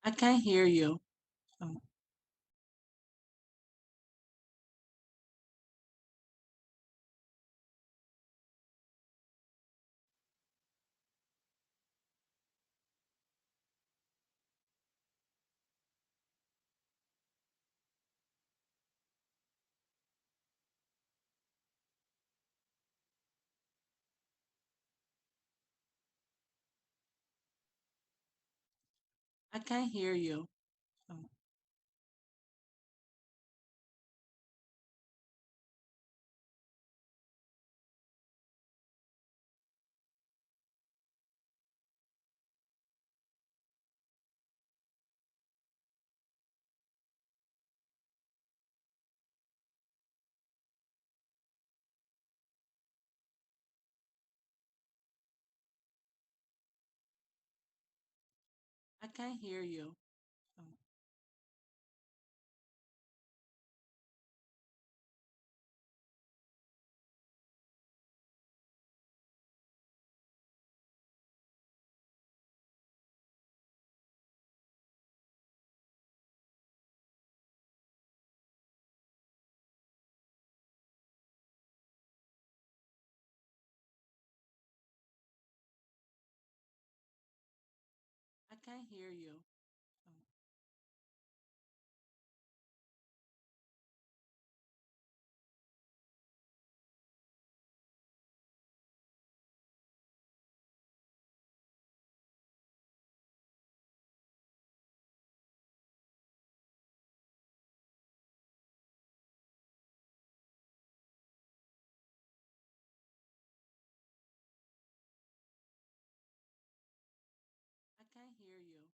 I can't hear you. Oh, I can't hear you. Oh, I can't hear you. Oh, I can't hear you. Oh, I can't hear you.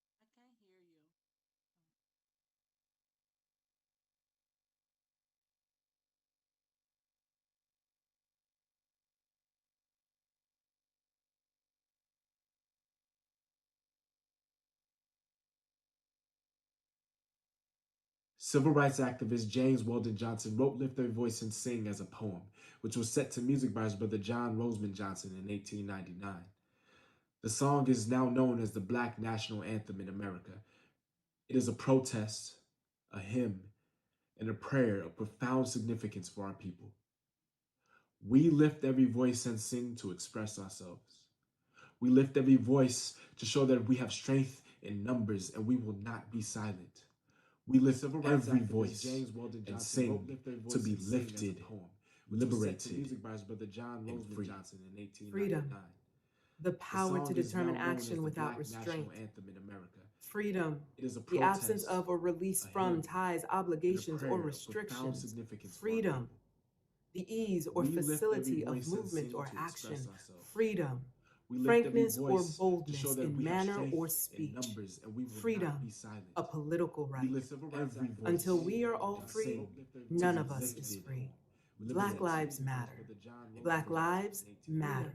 Oh, I can't hear you. Oh, Civil rights activist James Weldon Johnson wrote Lift Their Voice and Sing as a poem, which was set to music by his brother John Roseman Johnson in 1899. The song is now known as the Black National Anthem in America. It is a protest, a hymn, and a prayer of profound significance for our people. We lift every voice and sing to express ourselves. We lift every voice to show that we have strength in numbers and we will not be silent. We lift every voice and sing to be lifted, liberated, and free. Freedom, the The power to song is determine now known as action the without Black National restraint. Anthem in America. Freedom, It is a the absence protest, of or release a from hymn, ties, and a obligations, or prayer of profound restrictions. significance for our Freedom, people. the ease or We lift every facility of voice and movement sing or to express action. ourselves. Freedom, We lift every frankness or voice to show boldness that in we have manner or strength in speech. numbers and we will not be Freedom, a silent. political We right. lift every Until voice we are all and free, sing to none be of us is lifted, free. Black liberated, lives matter. and Black free. lives matter.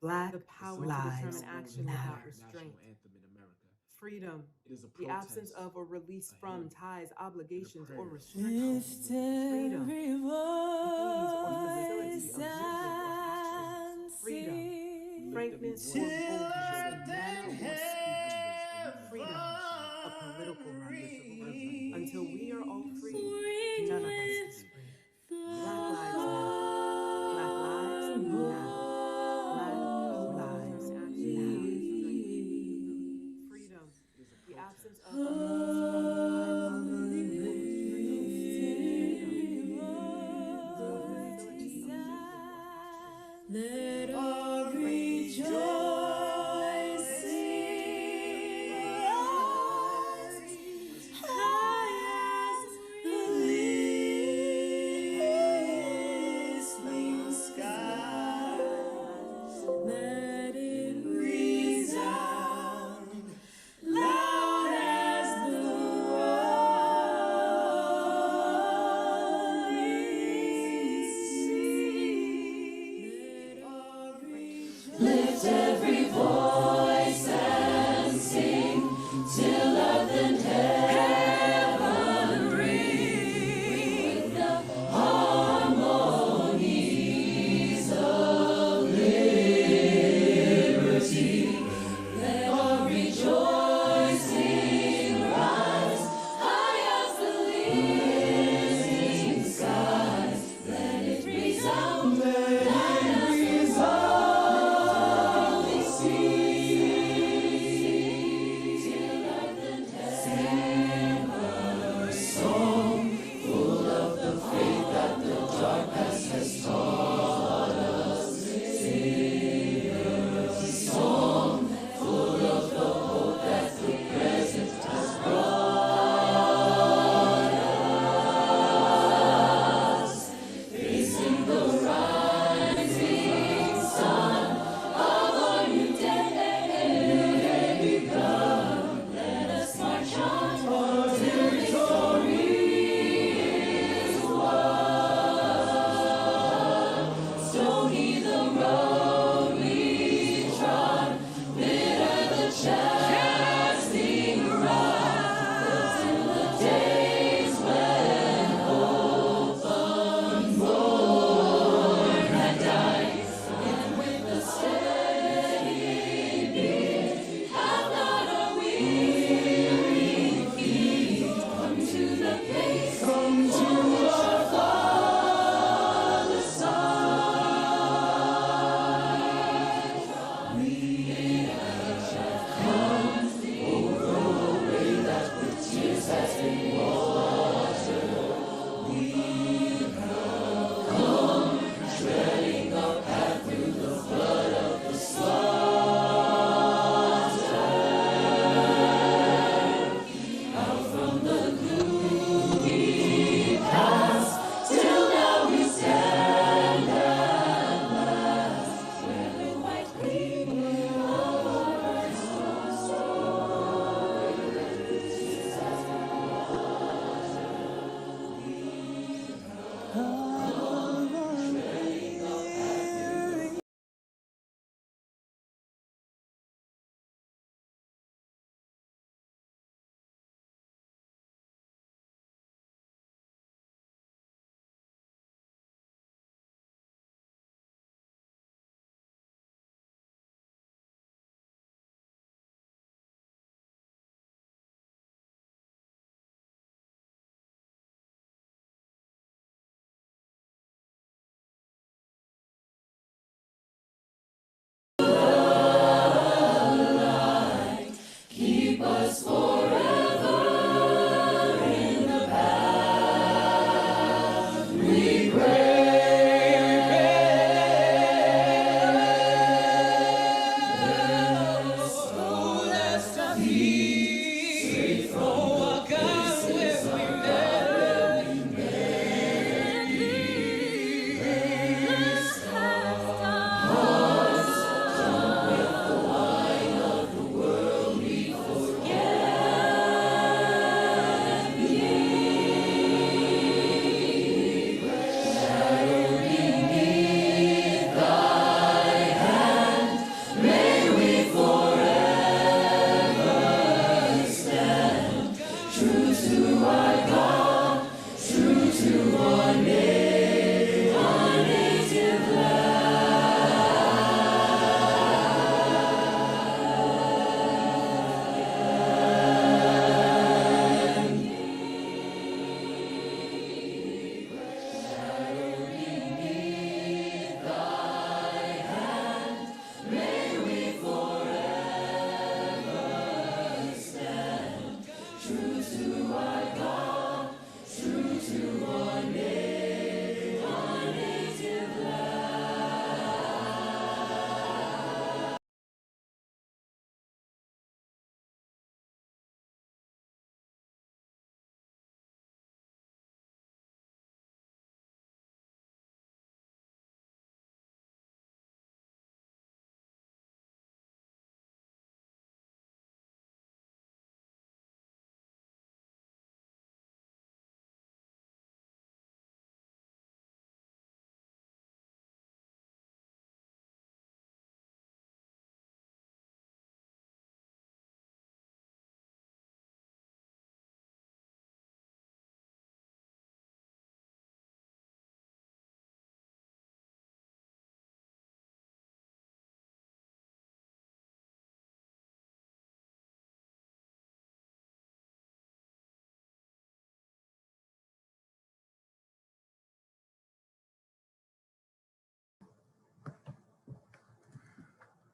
Black The song lives is now known as the matter. Black National Anthem in America. Freedom, It is a the absence protest, of or release a from hymn, ties, and a obligations, or prayer of profound restrictions. Lift significance for our Freedom, every people. the ease or We lift every facility voice of voice and movement or sing to action. express and ourselves. Freedom, We sing lift every frankness to or voice to show boldness that in we have manner earth or strength speech. in numbers and we will not Freedom, be silent. a political We right. lift every Until voice we are all and free, sing ring to none be of us with is lifted, free. Black the lives liberated, matter. Black lives and free. matter. Black lives matter. harmony Freedom, It is a the absence protest, of or of release from ties, obligations, or restrictions. lift Freedom, every the ease or facility voice of movement or action. and let Freedom, all frankness or rejoice boldness in manner or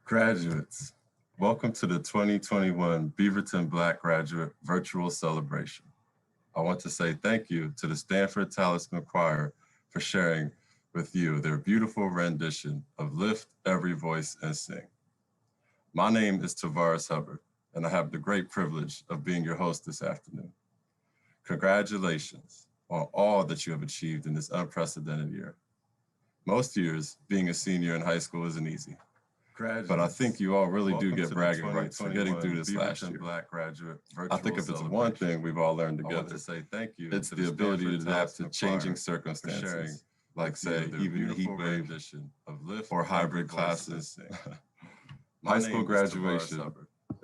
Graduates, welcome to the 2021 Beaverton Black Graduate Virtual Celebration. I want to say thank you to the Stanford Talisman Choir for sharing with you their beautiful rendition of Lift Every Voice and Sing. My name is Tavares Hubbard, and I have the great privilege of being your host this afternoon. Congratulations on all that you have achieved in this unprecedented year. Most years, being a senior in high school isn't easy. But I think you all really do get bragging rights for getting through this last year. Black Graduate I think if it's one thing we've all learned together, to say thank you it's the ability to adapt to changing circumstances, like say even the heat wave of Lyft or hybrid classes. High school graduation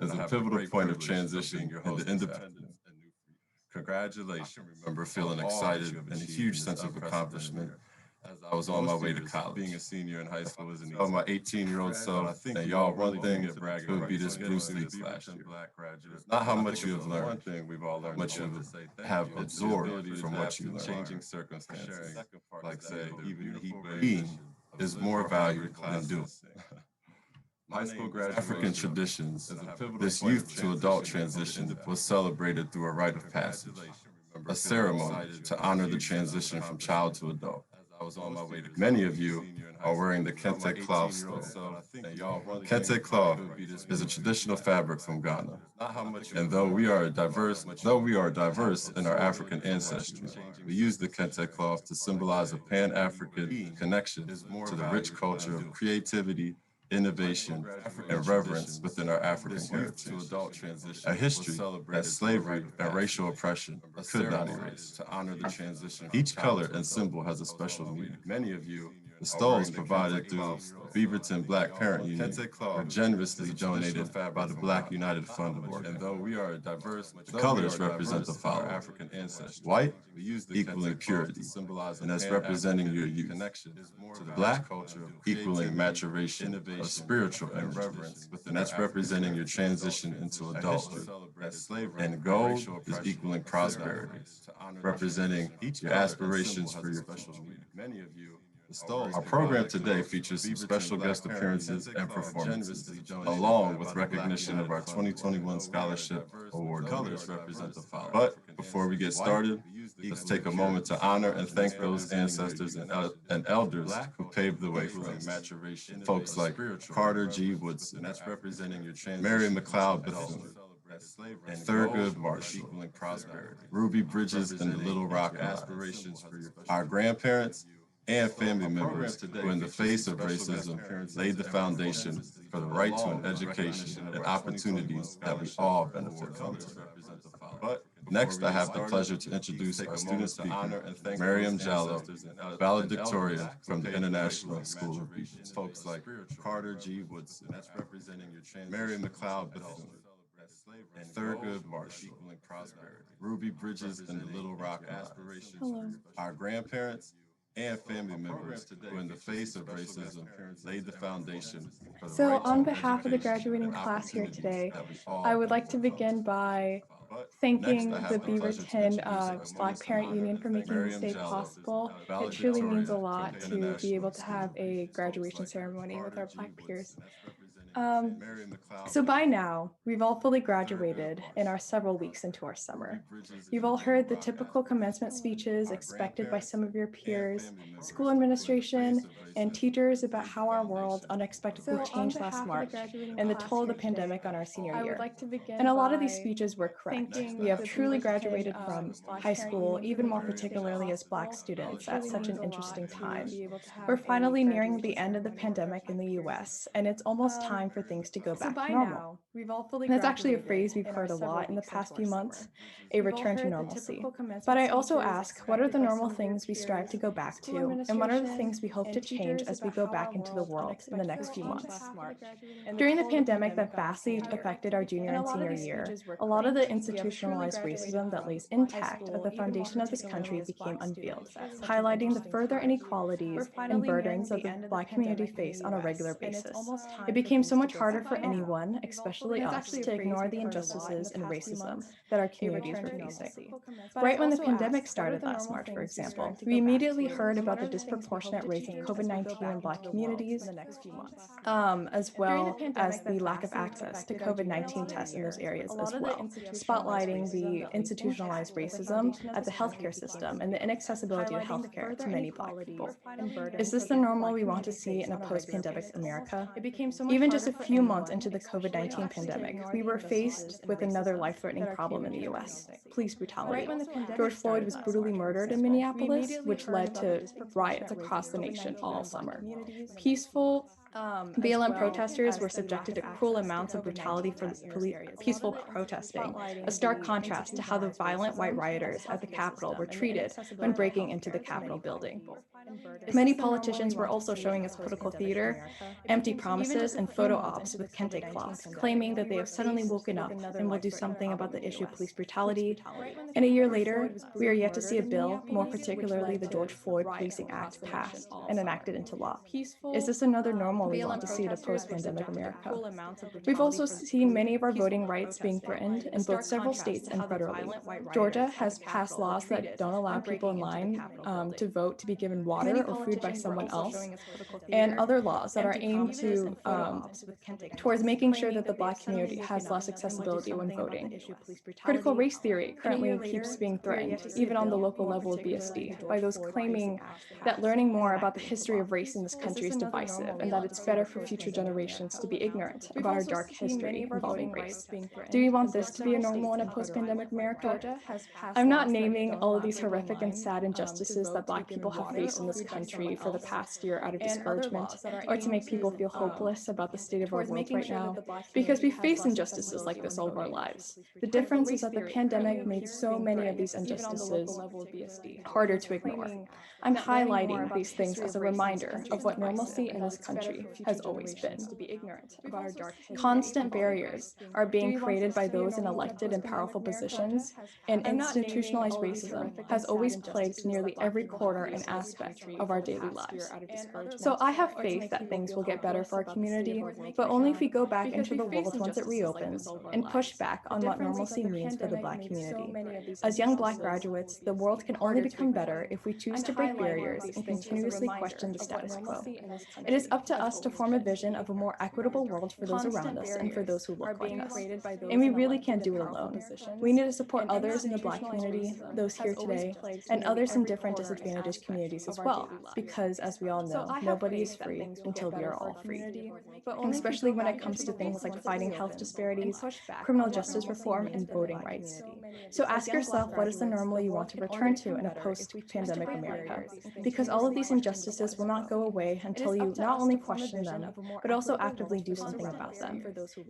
is a pivotal point of transition into independence. Congratulations. I remember feeling excited and a huge sense of accomplishment as I was on my way to college. Being a senior in high school isn't easy. Oh, my 18-year-old self, and y'all, one thing it would be this Bruce Lee last year. It's not how much you have learned, how much you have absorbed from what you learned. Changing circumstances, like say, even the heat wave, being is more valuable than doing. High school graduation, African traditions, this youth to adult transition was celebrated through a rite of passage, a ceremony to honor the transition from child to adult. Many of you are wearing the kente cloth still. Kente cloth is a traditional fabric from Ghana. And though we are diverse in our African ancestry, we use the kente cloth to symbolize a Pan-African connection to the rich culture of creativity, innovation, and reverence within our African heritage. A history that slavery and racial oppression could not erase. To honor the transition, each color and symbol has a special meaning. Many of you, the stoles provided through Beaverton Black Parent Union were generously donated by the Black United Fund of Work. And though we are diverse, the colors represent the following: African ancestry. White, equaling purity, and that's representing your youth. Black, equaling maturation of spiritual and reverence, and that's representing your transition into adulthood. And gold is equaling prosperity, representing your aspirations for your future. Our program today features some special guest appearances and performances, along with recognition of our 2021 Scholarship Award winners. But before we get started, let's take a moment to honor and thank those ancestors and elders who paved the way for us. Folks like Carter G. Woodson, Mary McLeod Bethune, and Thurgood Marshall, Ruby Bridges and the Little Rock Aspirations, our grandparents and family members who, in the face of racism, laid the foundation for the right to an education and opportunities that we all benefit from. But next, I have the pleasure to introduce our student speaker, Miriam Jallo, valedictorian from the International School of Beavers. Folks like Carter G. Woodson, Mary McLeod Bethune, and Thurgood Marshall, Ruby Bridges and the Little Rock Aspirations. Hello. Our grandparents and family members who, in the face of racism, laid the foundation for the So right to on an behalf of the education graduating and class here opportunities today, that we all I would like to benefit from. begin by But thanking next, I the have the pleasure to Beaverton introduce our Black student Parent speaker, Union for making this Miriam day Jallo, possible. It truly valedictorian means a from lot the to be International able to School have of a Beavers. graduation Folks like ceremony with Carter our G. Black peers. Woodson, Mary McLeod So by Bethune, now, we've all fully graduated and are several weeks into our summer. You've all heard the typical commencement speeches expected by some of your peers, school administration, and teachers about how our world unexpectedly changed last March and the toll of the pandemic on our senior year. And a lot of these speeches were correct. We have truly graduated from high school, even more particularly as Black students, at such an interesting time. We're finally nearing the end of the pandemic in the US, and it's almost time for things to go back to normal. That's actually a phrase we've heard a lot in the past few months, a return to normalcy. But I also ask, what are the normal things we strive to go back to, and what are the things we hope to change as we go back into the world in the next few months? During the pandemic that vastly affected our junior and senior year, a lot of the institutionalized racism that lays intact at the foundation of this country became unveiled, highlighting the further inequalities and burdens that the Black community face on a regular basis. It became so so much harder for anyone, especially us, to ignore the injustices and racism that our communities were facing. Right when the pandemic started last March, for example, we immediately heard about the disproportionate rates of COVID-19 in Black communities, as well as the lack of access to COVID-19 tests in those areas as well, spotlighting the institutionalized racism at the healthcare system and the inaccessibility of healthcare to many Black people. Is this the normal we want to see in a post-pandemic America? Even just a few months into the COVID-19 pandemic, we were faced with another life-threatening problem in the US, police brutality. George Floyd was brutally murdered in Minneapolis, which led to riots across the nation all summer. Peaceful BLM protesters were subjected to cruel amounts of brutality for peaceful protesting, a stark contrast to how the violent white rioters at the Capitol were treated when breaking into the Capitol building. Many politicians were also showing us political theater, empty promises, and photo ops with kente cloths, claiming that they have suddenly woken up and will do something about the issue of police brutality. And a year later, we are yet to see a bill, more particularly the George Floyd Policing Act, passed and enacted into law. Is this another normal we want to see in a post-pandemic America? We've also seen many of our voting rights being threatened in both several states and federally. Georgia has passed laws that don't allow people in line to vote to be given water or food by someone else, and other laws that are aimed to towards making sure that the Black community has less accessibility when voting. Critical race theory currently keeps being threatened, even on the local level of BSD, by those claiming that learning more about the history of race in this country is divisive and that it's better for future generations to be ignorant about our dark history involving race. Do we want this to be a normal in a post-pandemic America? I'm not naming all of these horrific and sad injustices that Black people have faced in this country for the past year out of discouragement or to make people feel hopeless about the state of our world right now, because we face injustices like this all of our lives. The difference is that the pandemic made so many of these injustices harder to ignore. I'm highlighting these things as a reminder of what normalcy in this country has always been. Constant barriers are being created by those in elected and powerful positions, and institutionalized racism has always plagued nearly every corner and aspect of our daily lives. So I have faith that things will get better for our community, but only if we go back into the world once it reopens and push back on what normalcy means for the Black community. As young Black graduates, the world can only become better if we choose to break barriers and continuously question the status quo. It is up to us to form a vision of a more equitable world for those around us and for those who look like us. And we really can't do it alone. We need to support others in the Black community, those here today, and others in different disadvantaged communities as well, because as we all know, nobody is free until we are all free. Especially when it comes to things like fighting health disparities, criminal justice reform, and voting rights. So ask yourself, what is the normal you want to return to in a post-pandemic America? Because all of these injustices will not go away until you not only question them, but also actively do something about them.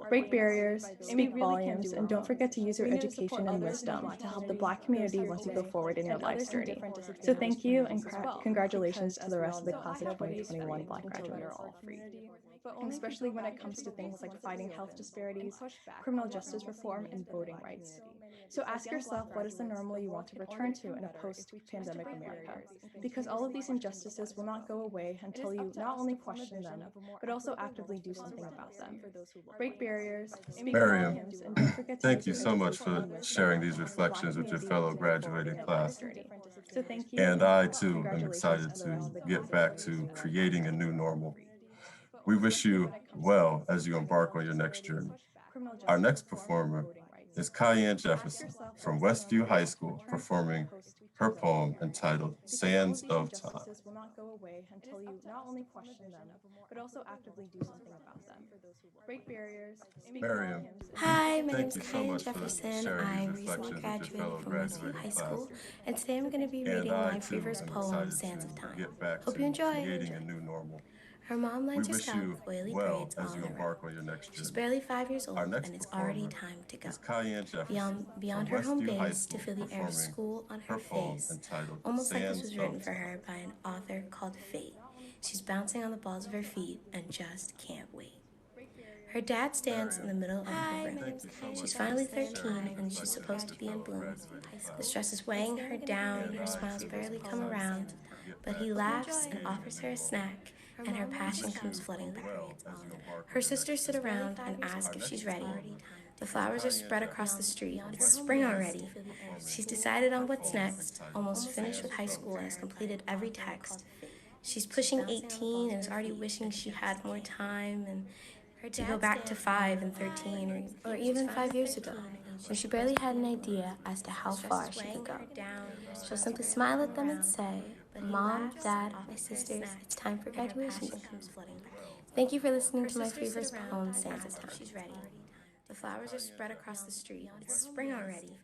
Break barriers, speak volumes, and don't forget to use your education and wisdom to help the Black community once you go forward in your life's journey. So thank you, and congratulations to the rest of the class of 2021 Black graduates. Especially when it comes to things like fighting health disparities, criminal justice reform, and voting rights. So ask yourself, what is the normal you want to return to in a post-pandemic America? Because all of these injustices will not go away until you not only question them, but also actively do something about them. Break barriers, speak Miriam, volumes, and don't forget to thank use you your so much education for and wisdom sharing to these help the reflections Black with your community fellow once you go forward graduating in your life's class. journey. So thank you, And I too am congratulations excited to the rest of to the class get of back to 2021 Black creating a new graduates. normal. We wish you well as you embark on your next journey. Our next performer is Cayenne Jefferson from Westview High School performing her poem entitled Sands of Time. Will not go away until you not only question them, but also actively do something about them. Break barriers, speak Miriam, volumes, and Hi, my name thank is you so Kyan much for Jefferson. sharing I these recently reflections with your fellow graduated from Westview graduating High class. School, and today I'm going to be And reading I my too favorite am poem, excited Sands of to Time. get back Hope to you enjoy. creating a new normal. Her mom We lines her wish scalp you with oily well braids as all you in a row. embark on your next She's journey. barely 5 years Our old, next and it's already performer time to go. is Cayenne Jefferson Beyond from her home Westview High base, to School feel the air of performing school on her her poem face, entitled almost like this Sands was written of for Time. her by an author called Fate. She's bouncing on the balls of her feet and just can't wait. Her dad stands in the middle of her room. She's finally 13 and she's supposed to be in bloom. The stress is weighing her down, her smiles barely come around, but he laughs and offers her a snack and her passion comes flooding back. Her sisters sit around and ask if she's ready. The flowers are spread across the street. It's spring already. She's decided on what's next, almost finished with high school and has completed every text. She's pushing 18 and is already wishing she had more time and to go back to 5 and 13 or even 5 years ago when she barely had an idea as to how far she could go. She'll simply smile at them and say, Mom, Dad, my sisters, it's time for graduation day. Thank you for listening to my favorite poem, Sansa Time. The flowers are spread across the street. It's spring already.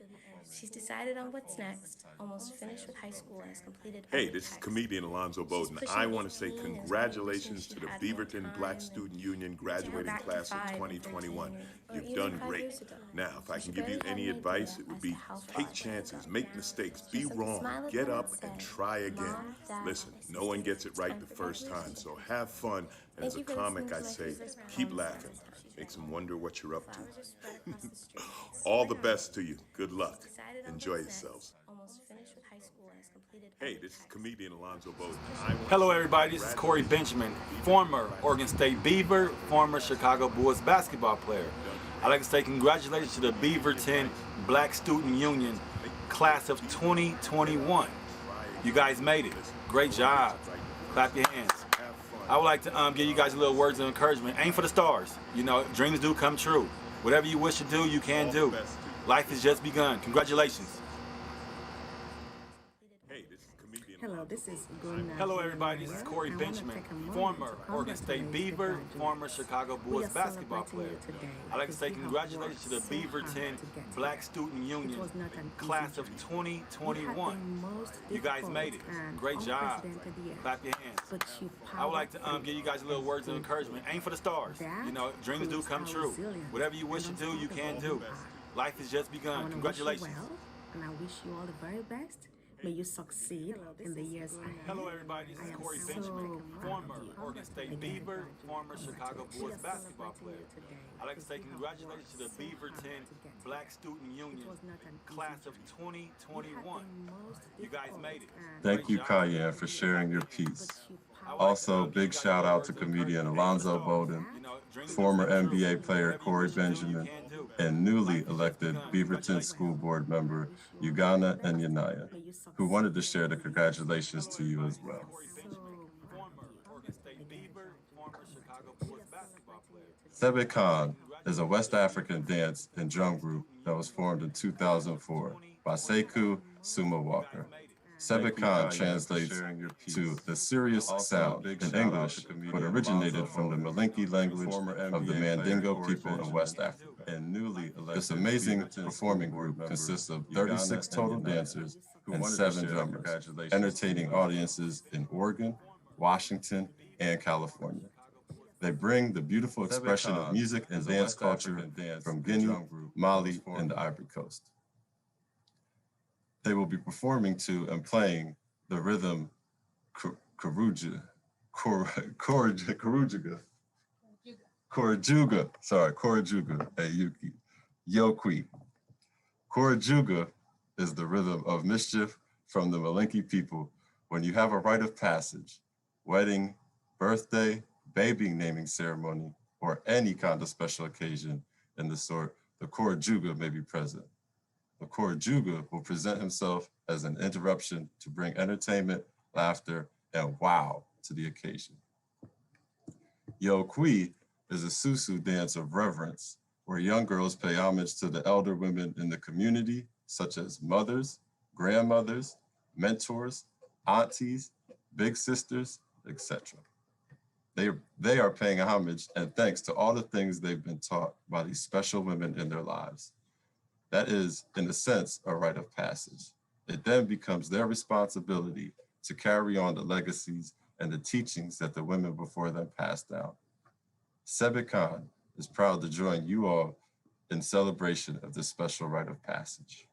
She's decided on what's next, almost finished with high school and has completed Hey, every this is text. comedian Alonzo Bowden. pushing I want to say 18 and is already congratulations wishing to she the had more Beaverton time Black and Student Union to go graduating back to class of 5 and 2021. 13 or You've even done 5 great. years ago Now, if I when can she give you barely had any an advice, idea it would as to be how far take she could chances, go. make mistakes, She'll be simply wrong, smile at get them up say, and try again. Mom, Dad, Listen, my no one sisters, gets it it's right time the for first time, graduation so day. have fun. And as Thank a you for comic, listening I to my say favorite keep poem, laughing. Sansa Time. Makes them wonder what you're up to. Flowers are spread across the street. It's All spring the best to already. you. Good luck. She's decided on Enjoy what's yourselves. next, almost finished with high school and has completed Hey, every this is text. comedian Alonzo Bowden. Hello, everybody. This is Corey Benjamin, former Oregon State Beaver, former Chicago Bulls basketball player. I'd like to say congratulations to the Beaverton Black Student Union class of 2021. You guys made it. Great job. Clap your hands. I would like to give you guys a little words of encouragement. Aim for the stars. You know, dreams do come true. Whatever you wish to do, you can do. Life has just begun. Congratulations. Hello, this is Guna. Hello, everybody. This is Corey Benjamin, former Oregon State Beaver, former Chicago Bulls basketball player. I'd like to say congratulations to the Beaverton Black Student Union class of 2021. You guys made it. Great job. Clap your hands. I would like to give you guys a little words of encouragement. Aim for the stars. You know, dreams do come true. Whatever you wish to do, you can do. Life has just begun. Congratulations. And I wish you all the very best. May you succeed in the years ahead. Hello, everybody. This is Corey Benjamin, former Oregon State Beaver, former Chicago Bulls basketball player. I'd like to say congratulations to the Beaverton Black Student Union class of 2021. You guys made it. Thank you, Cayenne, for sharing your piece. Also, big shout out to comedian Alonzo Bowden, former NBA player Corey Benjamin, and newly elected Beaverton School Board member Ugana and Yanaya, who wanted to share the congratulations to you as well. Sebe Khan is a West African dance and drum group that was formed in 2004 by Sekou Suma Walker. Sebe Khan translates to the serious sound in English, but originated from the Malinke language of the Mandingo people of West Africa. This amazing performing group consists of 36 total dancers and 7 drummers, entertaining audiences in Oregon, Washington, and California. They bring the beautiful expression of music and dance culture from Guinea, Mali, and the Ivory Coast. They will be performing to and playing the rhythm Korujuga, hey Yuki, Yokwi. Korujuga is the rhythm of mischief from the Malinke people when you have a rite of passage, wedding, birthday, baby naming ceremony, or any kind of special occasion in the sort, the Korujuga may be present. The Korujuga will present himself as an interruption to bring entertainment, laughter, and wow to the occasion. Yokwi is a susu dance of reverence, where young girls pay homage to the elder women in the community, such as mothers, grandmothers, mentors, aunties, big sisters, etc. They are paying homage and thanks to all the things they've been taught by these special women in their lives. That is, in a sense, a rite of passage. It then becomes their responsibility to carry on the legacies and the teachings that the women before them passed down. Sebe Khan is proud to join you all in celebration of this special rite of passage.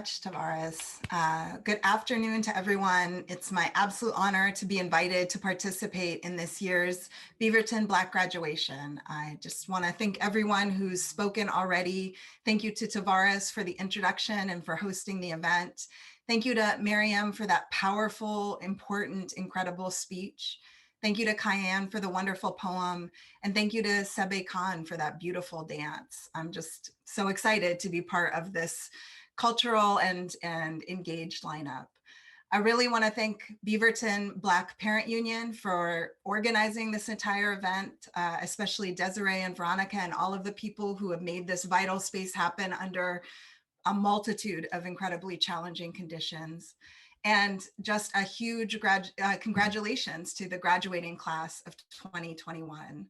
Tavares. Good afternoon to everyone. It's my absolute honor to be invited to participate in this year's Beaverton Black graduation. I just want to thank everyone who's spoken already. Thank you to Tavares for the introduction and for hosting the event. Thank you to Miriam for that powerful, important, incredible speech. Thank you to Kyan for the wonderful poem. And thank you to Sebe Khan for that beautiful dance. I'm just so excited to be part of this cultural and engaged lineup. I really want to thank Beaverton Black Parent Union for organizing this entire event, especially Desiree and Veronica and all of the people who have made this vital space happen under a multitude of incredibly challenging conditions. And just a huge congratulations to the graduating class of 2021.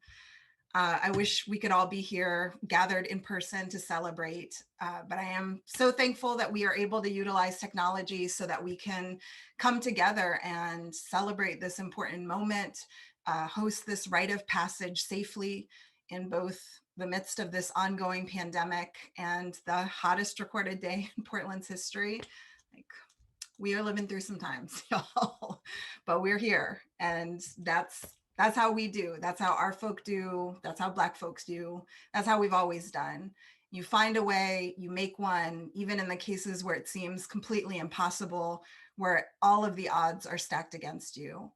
I wish we could all be here gathered in person to celebrate, but I am so thankful that we are able to utilize technology so that we can come together and celebrate this important moment, host this rite of passage safely in both the midst of this ongoing pandemic and the hottest recorded day in Portland's history. Like, we are living through some times, y'all, but we're here, and that's how we do. That's how our folk do. That's how Black folks do. That's how we've always done. You find a way, you make one, even in the cases where it seems completely impossible, where all of the odds are stacked against you.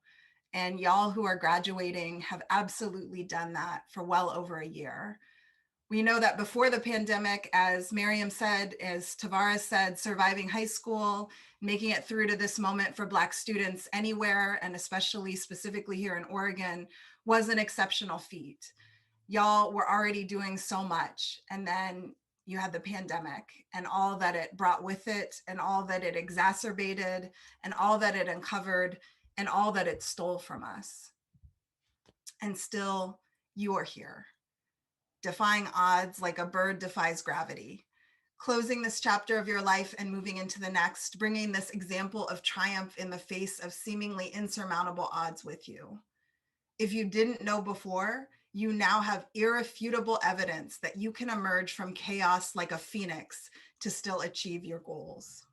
And y'all who are graduating have absolutely done that for well over a year. We know that before the pandemic, as Miriam said, as Tavares said, surviving high school, making it through to this moment for Black students anywhere, and especially specifically here in Oregon, was an exceptional feat. Y'all were already doing so much, and then you had the pandemic and all that it brought with it, and all that it exacerbated, and all that it uncovered, and all that it stole from us. And still, you are here, defying odds like a bird defies gravity, closing this chapter of your life and moving into the next, bringing this example of triumph in the face of seemingly insurmountable odds with you. If you didn't know before, you now have irrefutable evidence that you can emerge from chaos like a phoenix to still achieve your goals.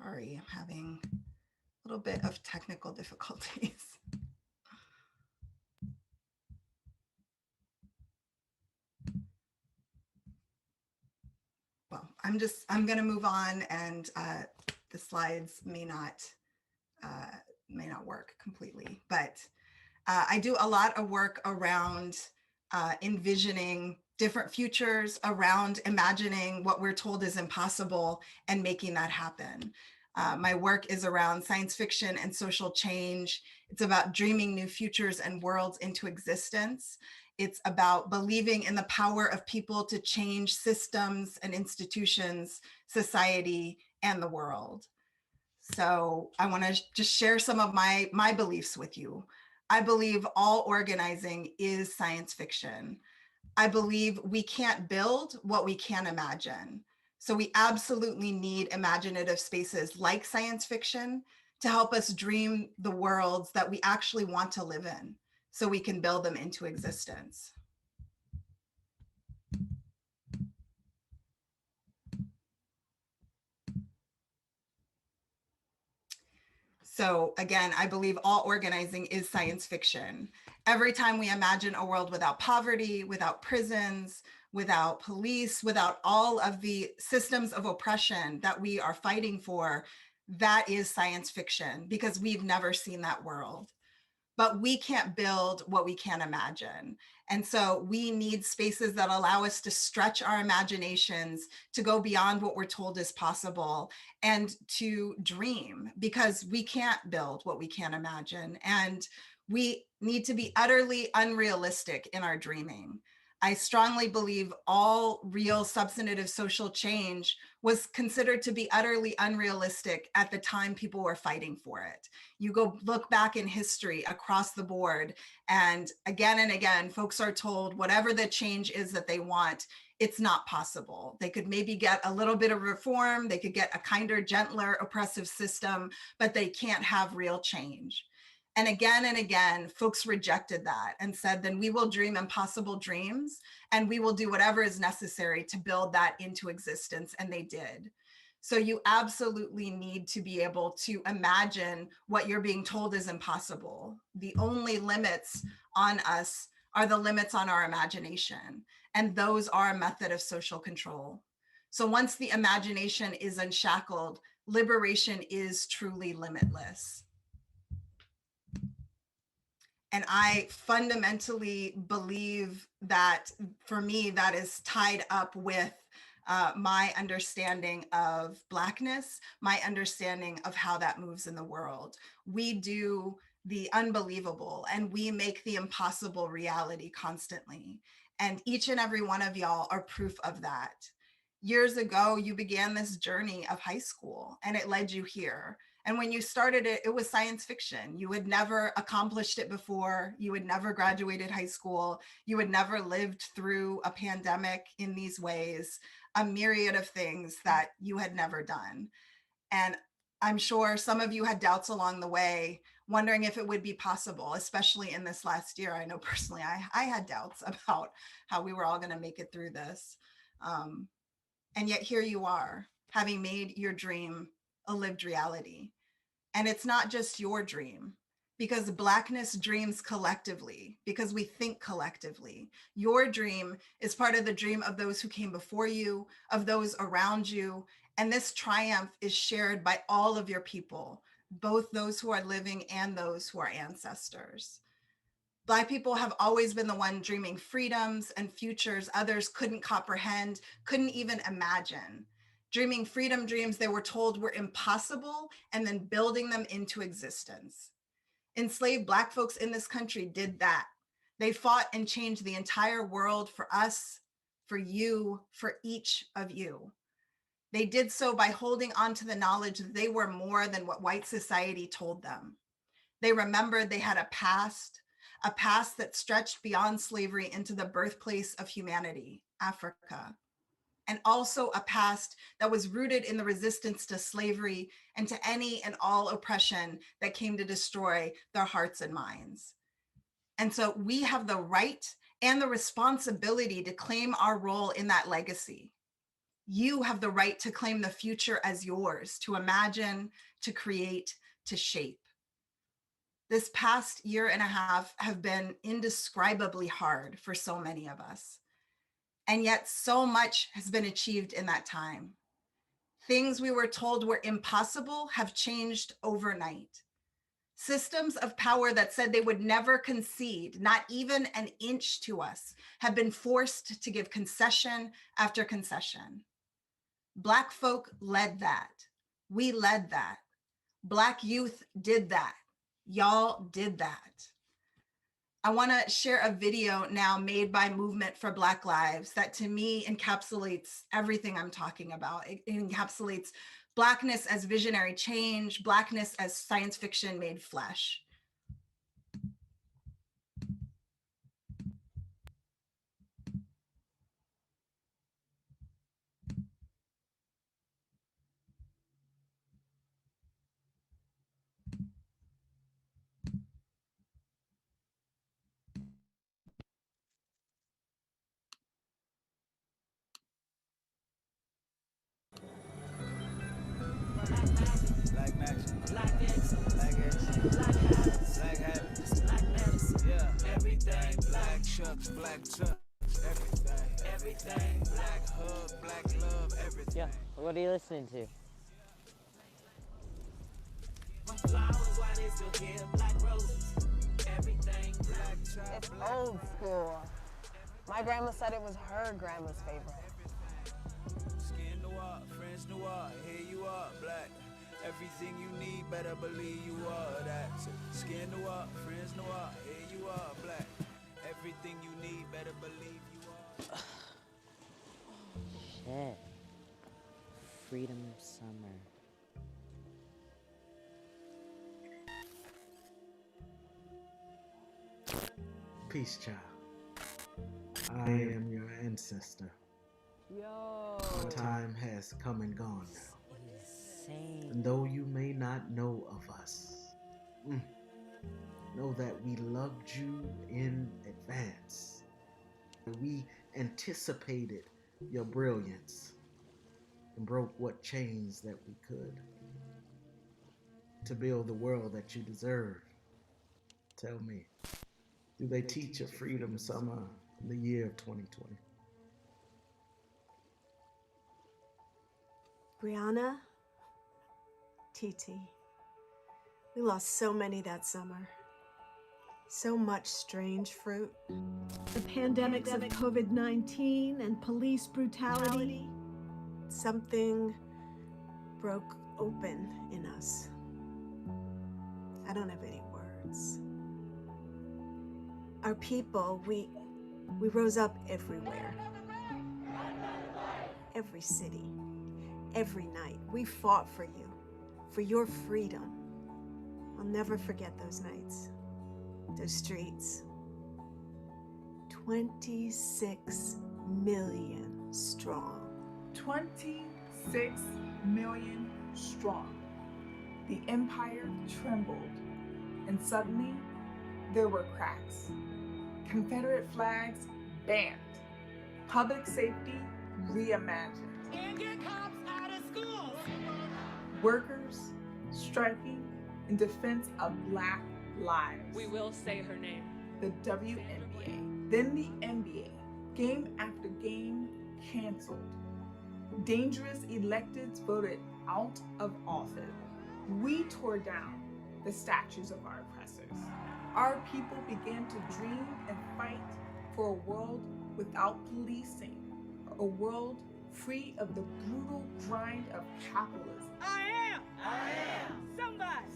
Sorry, I'm having a little bit of technical difficulties. Well, I'm gonna move on, and the slides may not work completely, but I do a lot of work around envisioning different futures, around imagining what we're told is impossible and making that happen. My work is around science fiction and social change. It's about dreaming new futures and worlds into existence. It's about believing in the power of people to change systems and institutions, society, and the world. So I want to just share some of my beliefs with you. I believe all organizing is science fiction. I believe we can't build what we can't imagine. So we absolutely need imaginative spaces like science fiction to help us dream the worlds that we actually want to live in, so we can build them into existence. So again, I believe all organizing is science fiction. Every time we imagine a world without poverty, without prisons, without police, without all of the systems of oppression that we are fighting for, that is science fiction, because we've never seen that world. But we can't build what we can't imagine. And so we need spaces that allow us to stretch our imaginations, to go beyond what we're told is possible, and to dream, because we can't build what we can't imagine. And we need to be utterly unrealistic in our dreaming. I strongly believe all real substantive social change was considered to be utterly unrealistic at the time people were fighting for it. You go look back in history across the board, and again, folks are told whatever the change is that they want, it's not possible. They could maybe get a little bit of reform, they could get a kinder, gentler, oppressive system, but they can't have real change. And again, folks rejected that and said, then we will dream impossible dreams and we will do whatever is necessary to build that into existence. And they did. So you absolutely need to be able to imagine what you're being told is impossible. The only limits on us are the limits on our imagination. And those are a method of social control. So once the imagination is unshackled, liberation is truly limitless. And I fundamentally believe that, for me, that is tied up with my understanding of Blackness, my understanding of how that moves in the world. We do the unbelievable and we make the impossible reality constantly. And each and every one of y'all are proof of that. Years ago, you began this journey of high school and it led you here. And when you started it, it was science fiction. You had never accomplished it before. You had never graduated high school. You had never lived through a pandemic in these ways, a myriad of things that you had never done. And I'm sure some of you had doubts along the way, wondering if it would be possible, especially in this last year. I know personally, I had doubts about how we were all going to make it through this. And yet here you are, having made your dream a lived reality. And it's not just your dream, because Blackness dreams collectively, because we think collectively. Your dream is part of the dream of those who came before you, of those around you. And this triumph is shared by all of your people, both those who are living and those who are ancestors. Black people have always been the one dreaming freedoms and futures others couldn't comprehend, couldn't even imagine. Dreaming freedom dreams they were told were impossible and then building them into existence. Enslaved Black folks in this country did that. They fought and changed the entire world for us, for you, for each of you. They did so by holding on to the knowledge that they were more than what white society told them. They remembered they had a past that stretched beyond slavery into the birthplace of humanity, Africa, and also a past that was rooted in the resistance to slavery and to any and all oppression that came to destroy their hearts and minds. And so we have the right and the responsibility to claim our role in that legacy. You have the right to claim the future as yours, to imagine, to create, to shape. This past year and a half have been indescribably hard for so many of us. And yet so much has been achieved in that time. Things we were told were impossible have changed overnight. Systems of power that said they would never concede, not even an inch to us, have been forced to give concession after concession. Black folk led that. We led that. Black youth did that. Y'all did that. I want to share a video now made by Movement for Black Lives that to me encapsulates everything I'm talking about. It encapsulates Blackness as visionary change, Blackness as science fiction made flesh. Black magic, black X, black X, black habits, black habits, black medicine, yeah, everything, black shucks, black chucks, everything, black hug, black love, everything. Yeah, what are you listening to? Flowers, why they still give black roses, everything, black child, It's old school. My grandma said it was her grandma's favorite. Skin noir, French noir, here you are, black. Everything you need, better believe you are that. Skin noir, French noir, here you are, black. Everything you need, better believe you are. Shit. Freedom Summer. Peace, child. I am your ancestor. Yo. My time has come and gone now. Insane. And though you may not know of us, know that we loved you in advance. We anticipated your brilliance and broke what chains that we could to build the world that you deserve. Tell me, do they teach a freedom summer in the year of 2020? Brianna, Titi, we lost so many that summer. So much strange fruit. The pandemics of COVID-19 and police brutality. Something broke open in us. I don't have any words. Our people, we rose up everywhere. Every city, every night. We fought for you, for your freedom. I'll never forget those nights, those streets. 26 million strong. 26 million strong. The empire trembled, and suddenly there were cracks. Confederate flags banned. Public safety reimagined. And get cops out of schools. Workers striking in defense of Black lives. We will say her name. The WNBA, then the NBA. Game after game canceled. Dangerous electeds voted out of office. We tore down the statues of our oppressors. Our people began to dream and fight for a world without policing, a world free of the brutal grind of capitalism. I am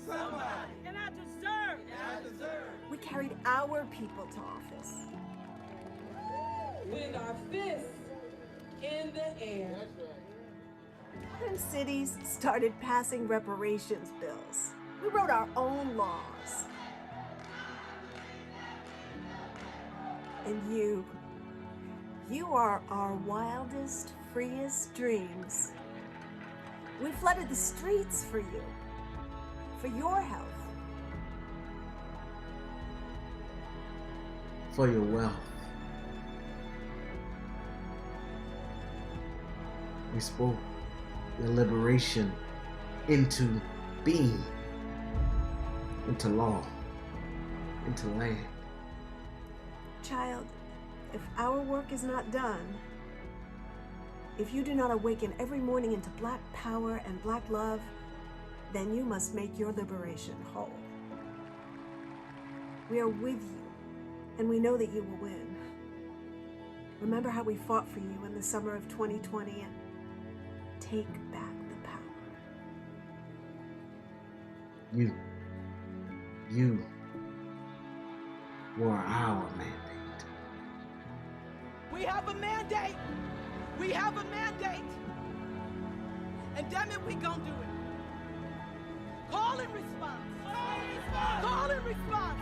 somebody, and I deserve. We carried our people to office. With our fists in the air. And cities started passing reparations bills. We wrote our own laws. And you are our wildest, freest dreams. We flooded the streets for you, for your health. For your wealth. We spoke your liberation into being, into law, into land. Child, if our work is not done, if you do not awaken every morning into Black power and Black love, then you must make your liberation whole. We are with you, and we know that you will win. Remember how we fought for you in the summer of 2020 and take back the power. You were our mandate. We have a mandate. We have a mandate. And damn it, we gon' do it. Call and response. Call and response.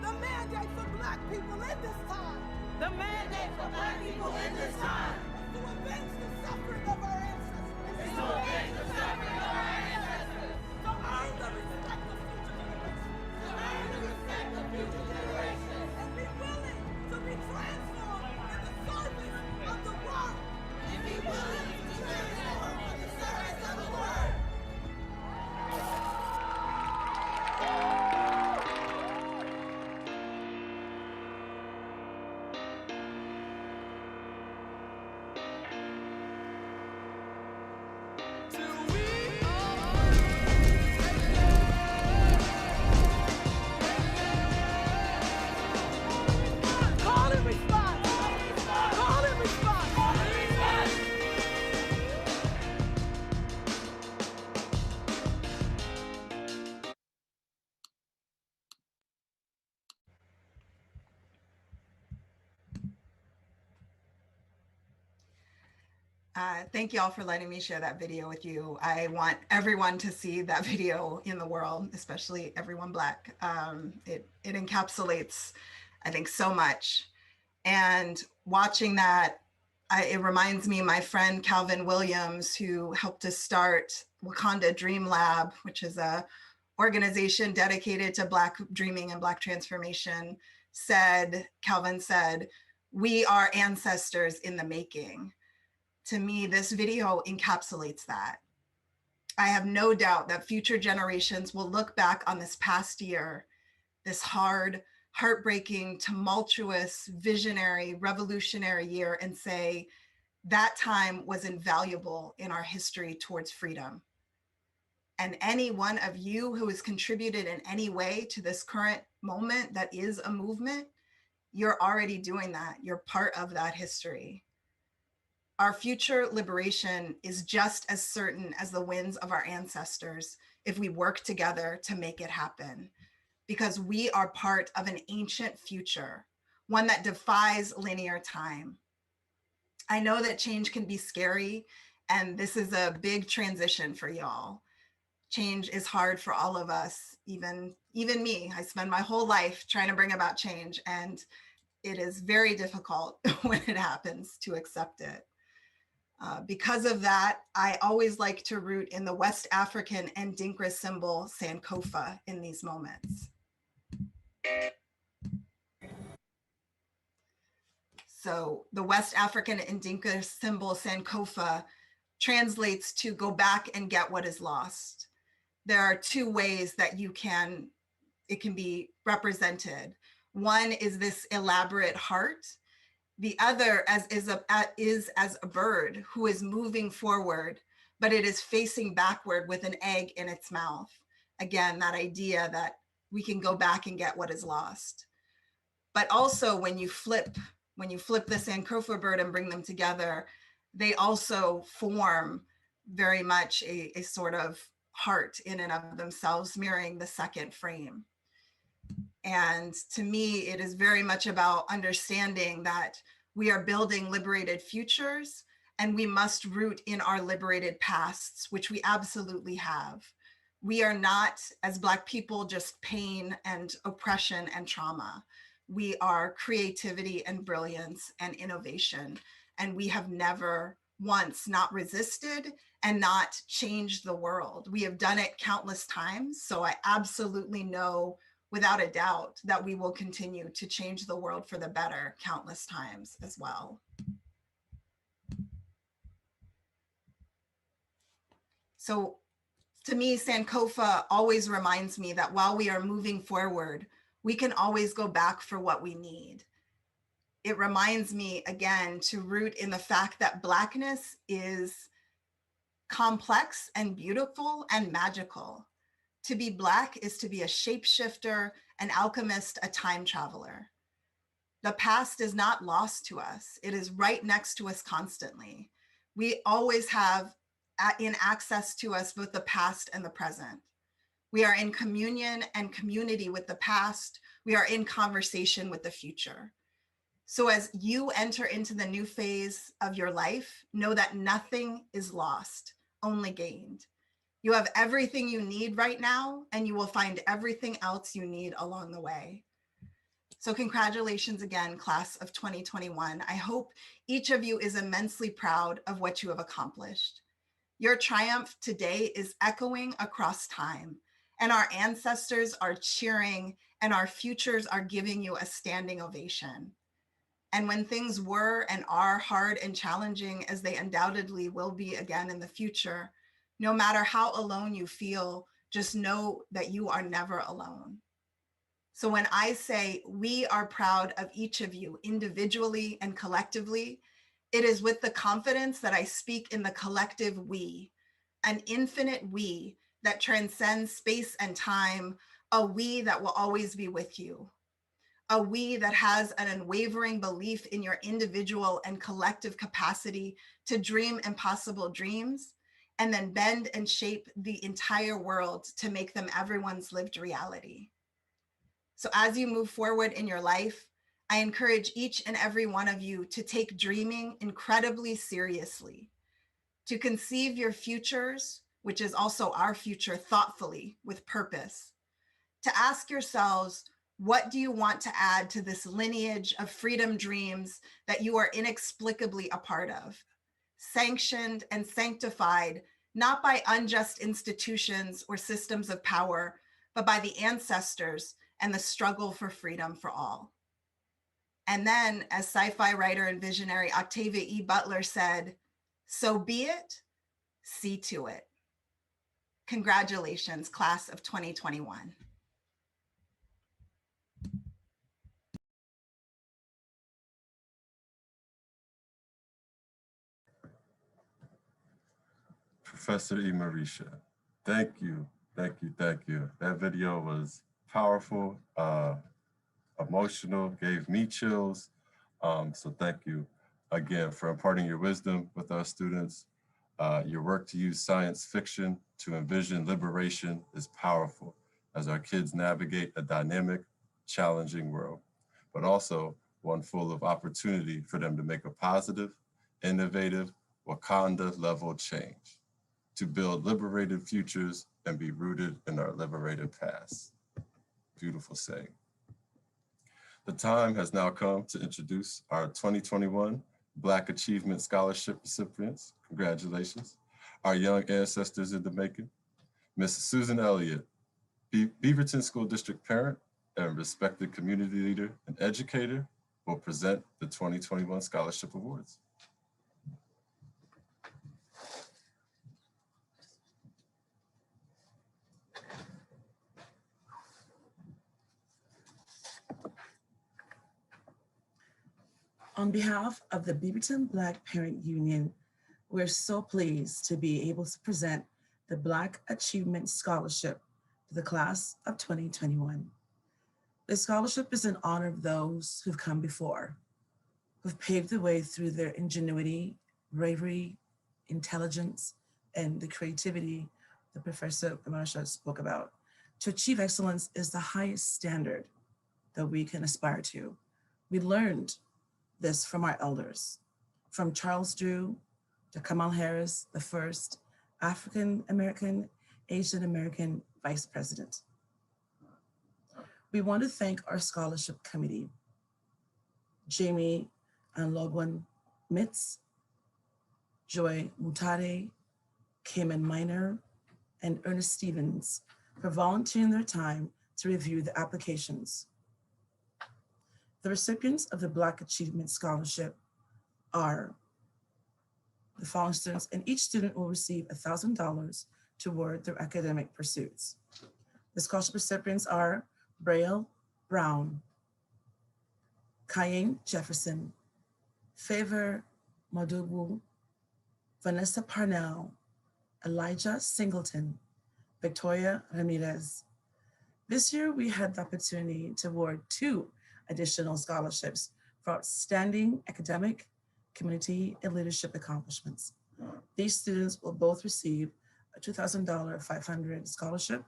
The mandate for Black people in this time. The mandate for Black people in this time. To avenge the suffering of our ancestors. To avenge the suffering of our ancestors. To earn the respect of future generations. To earn the respect of future generations. And be willing to be transformed in the service of the world. And be willing to be transformed in the service of the world. Thank you all for letting me share that video with you. I want everyone to see that video in the world, especially everyone Black. It encapsulates, I think, so much. And watching that, it reminds me of my friend Calvin Williams, who helped to start Wakanda Dream Lab, which is a organization dedicated to Black dreaming and Black transformation. Calvin said, "We are ancestors in the making." To me, this video encapsulates that. I have no doubt that future generations will look back on this past year, this hard, heartbreaking, tumultuous, visionary, revolutionary year, and say, that time was invaluable in our history towards freedom. And any one of you who has contributed in any way to this current moment that is a movement, you're already doing that. You're part of that history. Our future liberation is just as certain as the wins of our ancestors if we work together to make it happen, because we are part of an ancient future, one that defies linear time. I know that change can be scary, and this is a big transition for y'all. Change is hard for all of us, even me. I spend my whole life trying to bring about change, and it is very difficult when it happens to accept it. Because of that, I always like to root in the West African and Dinkra symbol Sankofa in these moments. So the West African and Dinka symbol Sankofa translates to go back and get what is lost. There are two ways that it can be represented. One is this elaborate heart. The other is as a bird who is moving forward, but it is facing backward with an egg in its mouth. Again, that idea that we can go back and get what is lost. But also when you flip the Sankofa bird and bring them together, they also form very much a sort of heart in and of themselves, mirroring the second frame. And to me, it is very much about understanding that we are building liberated futures, and we must root in our liberated pasts, which we absolutely have. We are not, as Black people, just pain and oppression and trauma. We are creativity and brilliance and innovation. And we have never once not resisted and not changed the world. We have done it countless times. So I absolutely know without a doubt that we will continue to change the world for the better countless times as well. So to me, Sankofa always reminds me that while we are moving forward, we can always go back for what we need. It reminds me again to root in the fact that Blackness is complex and beautiful and magical. To be Black is to be a shapeshifter, an alchemist, a time traveler. The past is not lost to us. It is right next to us constantly. We always have in access to us both the past and the present. We are in communion and community with the past. We are in conversation with the future. So as you enter into the new phase of your life, know that nothing is lost, only gained. You have everything you need right now, and you will find everything else you need along the way. So congratulations again, class of 2021. I hope each of you is immensely proud of what you have accomplished. Your triumph today is echoing across time, and our ancestors are cheering, and our futures are giving you a standing ovation. And when things were and are hard and challenging, as they undoubtedly will be again in the future, no matter how alone you feel, just know that you are never alone. So when I say we are proud of each of you individually and collectively, it is with the confidence that I speak in the collective we, an infinite we that transcends space and time, a we that will always be with you, a we that has an unwavering belief in your individual and collective capacity to dream impossible dreams, and then bend and shape the entire world to make them everyone's lived reality. So as you move forward in your life, I encourage each and every one of you to take dreaming incredibly seriously. to conceive your futures, which is also our future, thoughtfully with purpose, to ask yourselves, what do you want to add to this lineage of freedom dreams that you are inexplicably a part of, sanctioned and sanctified not by unjust institutions or systems of power, but by the ancestors and the struggle for freedom for all. And then, as sci-fi writer and visionary Octavia E. Butler said, so be it, see to it. Congratulations, class of 2021. Professor E. Marisha, thank you, thank you, thank you. That video was powerful, emotional, gave me chills. So thank you again for imparting your wisdom with our students. Your work to use science fiction to envision liberation is powerful as our kids navigate a dynamic, challenging world, but also one full of opportunity for them to make a positive, innovative, Wakanda-level change, to build liberated futures and be rooted in our liberated past. Beautiful saying. The time has now come to introduce our 2021 Black Achievement Scholarship recipients. Congratulations. Our young ancestors in the making. Ms. Susan Elliott, Beaverton School District parent and respected community leader and educator, will present the 2021 Scholarship Awards. On behalf of the Beaverton Black Parent Union, we're so pleased to be able to present the Black Achievement Scholarship to the class of 2021. This scholarship is in honor of those who've come before, who've paved the way through their ingenuity, bravery, intelligence, and the creativity that Professor Marisha spoke about. To achieve excellence is the highest standard that we can aspire to. We learned this from our elders, from Charles Drew to Kamala Harris, the first African-American, Asian-American Vice President. We want to thank our scholarship committee, Jamie Anlogwan Mitz, Joy Mutare, Cayman Miner, and Ernest Stevens for volunteering their time to review the applications. The recipients of the Black Achievement Scholarship are the following students, and each student will receive $1,000 toward their academic pursuits. The scholarship recipients are Braille Brown, Kayane Jefferson, Favor Madubu, Vanessa Parnell, Elijah Singleton, Victoria Ramirez. This year, we had the opportunity to award 2 additional scholarships for outstanding academic, community, and leadership accomplishments. These students will both receive a $2,000 500 scholarship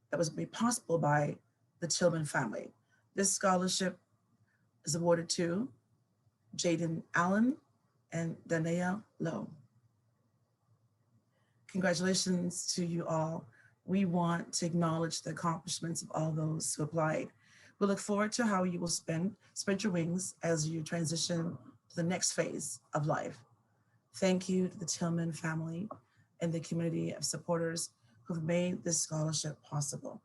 that was made possible by the Tillman family. This scholarship is awarded to Jaden Allen and Danae Lowe. Congratulations to you all. We want to acknowledge the accomplishments of all those who applied. We look forward to how you will spread your wings as you transition to the next phase of life. Thank you to the Tillman family and the community of supporters who've made this scholarship possible.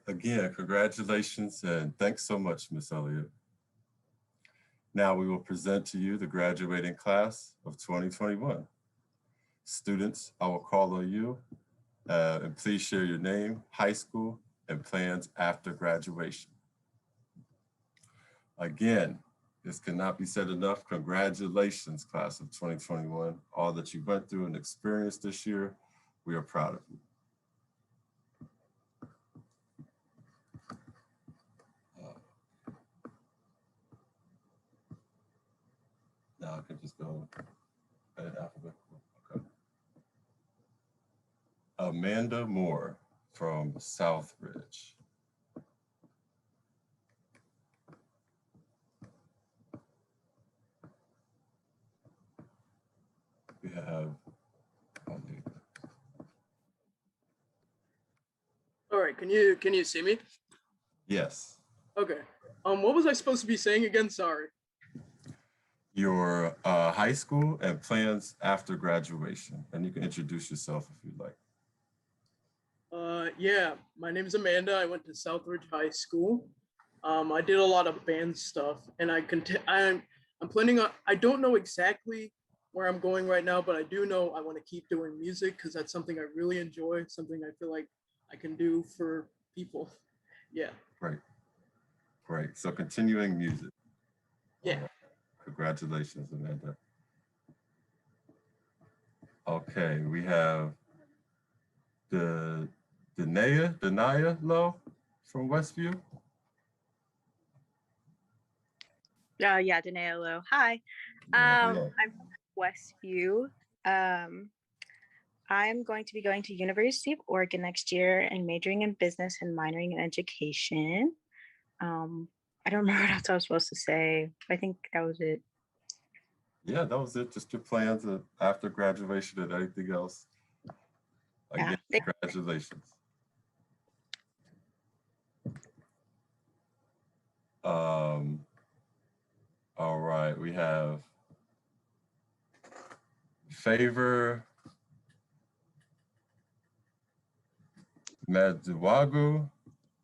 Again, congratulations and thanks so much, Ms. Elliott. Now we will present to you the graduating class of 2021. Students, I will call on you and please share your name, high school, and plans after graduation. Again, this cannot be said enough. Congratulations, class of 2021. All that you went through and experienced this year, we are proud of you. Now I can just go in alphabetical. Okay. Amanda Moore from Southridge. We have All right, can you see me? yes. Okay. What was I supposed to be saying again? Sorry. Your high school and plans after graduation, and you can introduce yourself if you'd like. Yeah, my name is Amanda. I went to Southridge High School. I did a lot of band stuff, and I'm planning on. I don't know exactly where I'm going right now, but I do know I want to keep doing music because that's something I really enjoy. Something I feel like I can do for people. Yeah. Great. Great. So continuing music. Yeah. Congratulations, Amanda. Okay, we have Denaya Lowe from Westview. Yeah, Danae Lowe. Hi. I'm from Westview. I'm going to be going to University of Oregon next year and majoring in business and minoring in education. I don't remember what else I was supposed to say. I think that was it. Yeah, that was it. Just your plans after graduation and anything else. Again, congratulations. All right, we have Favor Madwagu.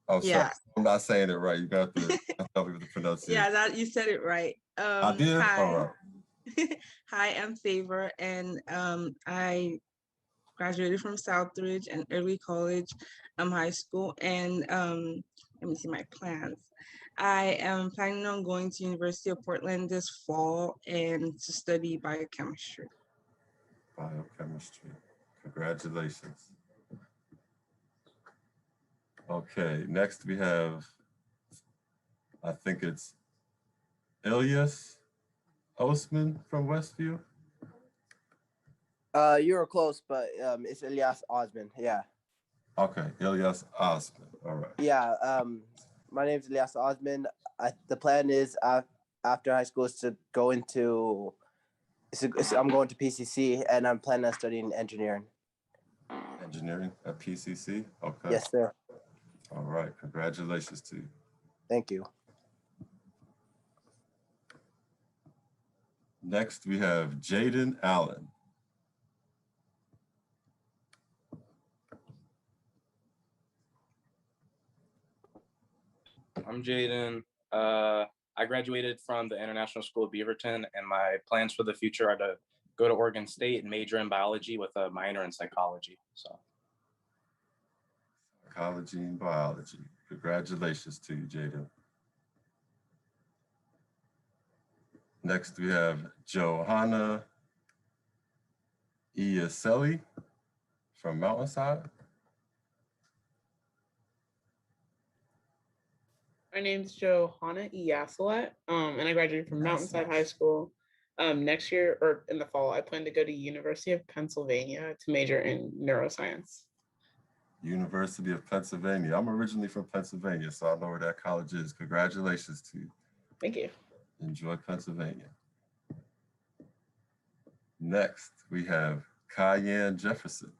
Oh, sorry, I'm not saying it right. You got to help me with the pronunciation. Yeah, that you said it right. I did? Hi. All right. Hi, I'm Favor, and I graduated from Southridge and early college, high school, and let me see my plans. I am planning on going to University of Portland this fall and to study biochemistry. Biochemistry. Congratulations. Okay, next we have, I think it's Ilyas Osman from Westview. You were close, but it's Ilyas Osman. Yeah. Okay, Ilyas Osman. All right. Yeah. My name is Ilyas Osman. The plan is after high school is to go into. I'm going to PCC, and I'm planning on studying engineering. Engineering at PCC. Okay. Yes, sir. All right. Congratulations to you. Thank you. Next, we have Jaden Allen. I'm Jaden. I graduated from the International School of Beaverton, and my plans for the future are to go to Oregon State and major in biology with a minor in psychology. So, Psychology and biology. Congratulations to you, Jaden. Next, we have Johanna Iaseli from Mountainside. My name's Johanna Iaselet, and I graduated from Mountainside High School. Next year, or in the fall, I plan to go to University of Pennsylvania to major in neuroscience. University of Pennsylvania. I'm originally from Pennsylvania, so I know where that college is. Congratulations to you. Thank you. Enjoy Pennsylvania. Next, we have Cayenne Jefferson.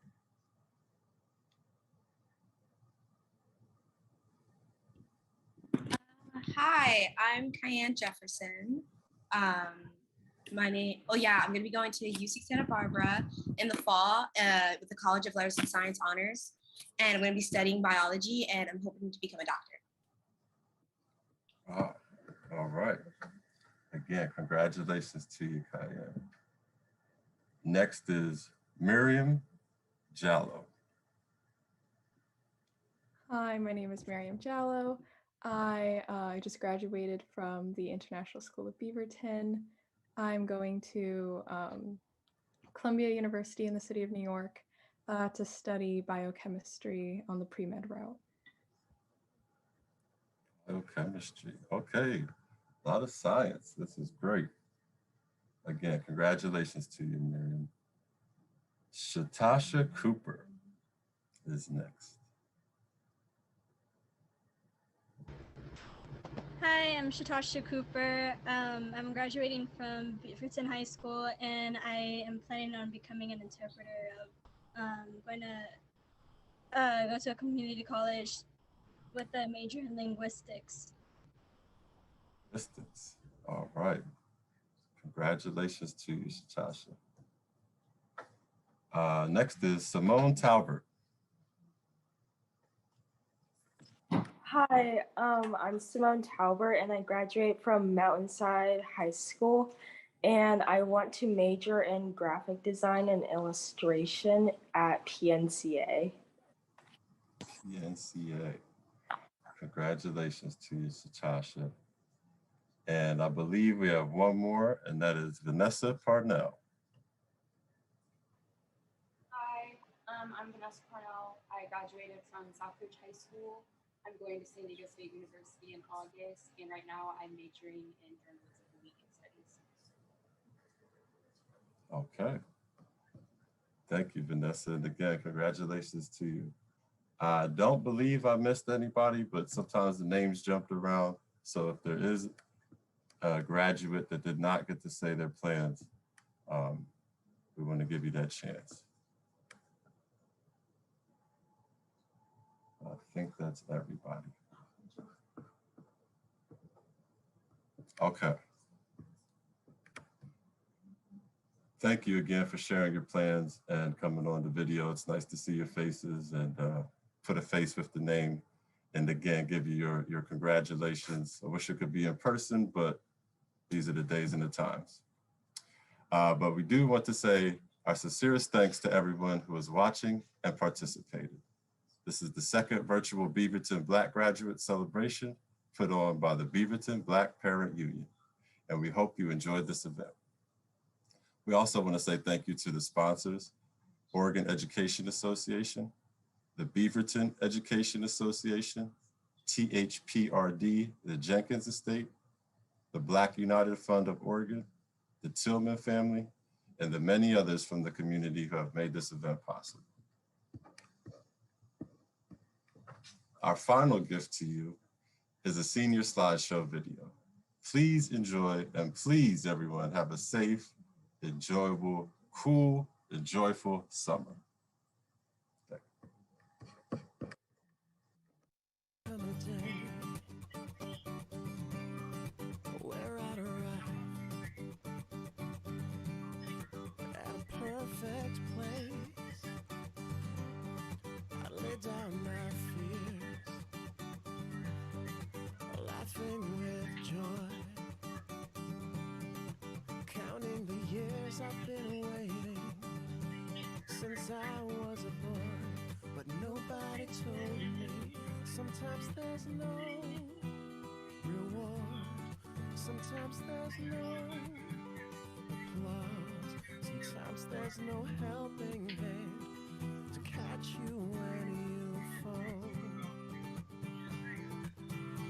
Hi, I'm Cayenne Jefferson. I'm gonna be going to UC Santa Barbara in the fall with the College of Letters and Science Honors. And I'm gonna be studying biology, and I'm hoping to become a doctor. Wow. All right. Again, congratulations to you, Cayenne. Next is Miriam Jallo. Hi, my name is Miriam Jallo. I just graduated from the International School of Beaverton. I'm going to Columbia University in the city of New York to study biochemistry on the pre-med route. Biochemistry. Okay. A lot of science. This is great. Again, congratulations to you, Miriam. Shatasha Cooper. is next. Hi, I'm Shatasha Cooper. I'm graduating from Beaverton High School, and I am planning on becoming an interpreter. Going to go to a community college with a major in linguistics. Distance. All right. Congratulations to you, Shatasha. Next is Simone Talbert. Hi, I'm Simone Talbert, and I graduate from Mountainside High School, and I want to major in graphic design and illustration at PNCA. PNCA. Congratulations to you, Shatasha. And I believe we have one more, and that is Vanessa Parnell. Hi, I'm Vanessa Parnell. I graduated from Southridge High School. I'm going to San Diego State University in August, and right now I'm majoring in journalism and media studies. Okay. Thank you, Vanessa. And again, congratulations to you. I don't believe I missed anybody, but sometimes the names jumped around. So if there is a graduate that did not get to say their plans, we want to give you that chance. I think that's everybody. Okay. Thank you again for sharing your plans and coming on the video. It's nice to see your faces and put a face with the name. And again, give you your congratulations. I wish it could be in person, but these are the days and the times. But we do want to say our sincerest thanks to everyone who is watching and participated. This is the second virtual Beaverton Black Graduate Celebration put on by the Beaverton Black Parent Union, and we hope you enjoyed this event. We also want to say thank you to the sponsors, Oregon Education Association, the Beaverton Education Association, THPRD, the Jenkins Estate, the Black United Fund of Oregon, the Tillman family, and the many others from the community who have made this event possible. Our final gift to you is a senior slideshow video. Please enjoy, and please, everyone, have a safe, enjoyable, cool, and joyful summer. Where I'd arrive at a perfect place. I'd lay down my fears, laughing with joy, counting the years I've been waiting since I was a boy. But nobody told me sometimes there's no reward, sometimes there's no applause, sometimes there's no helping hand to catch you when you fall.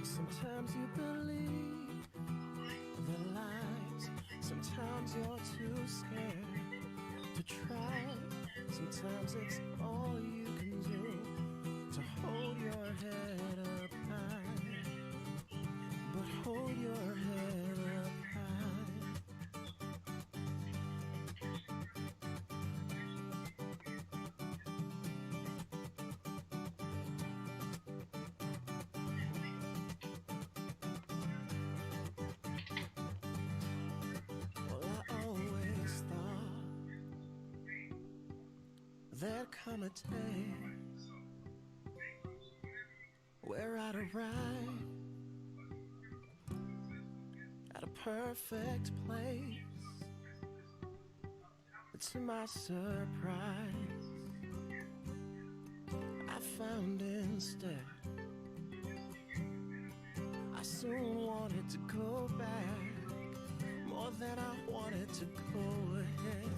Sometimes you believe the lies, sometimes you're too scared to try. Sometimes it's all you can do to hold your head up high. But hold your head up high. Well, I always thought there'd come a day where I'd arrive at a perfect place. But to my surprise, I found instead I soon wanted to go back more than I wanted to go ahead.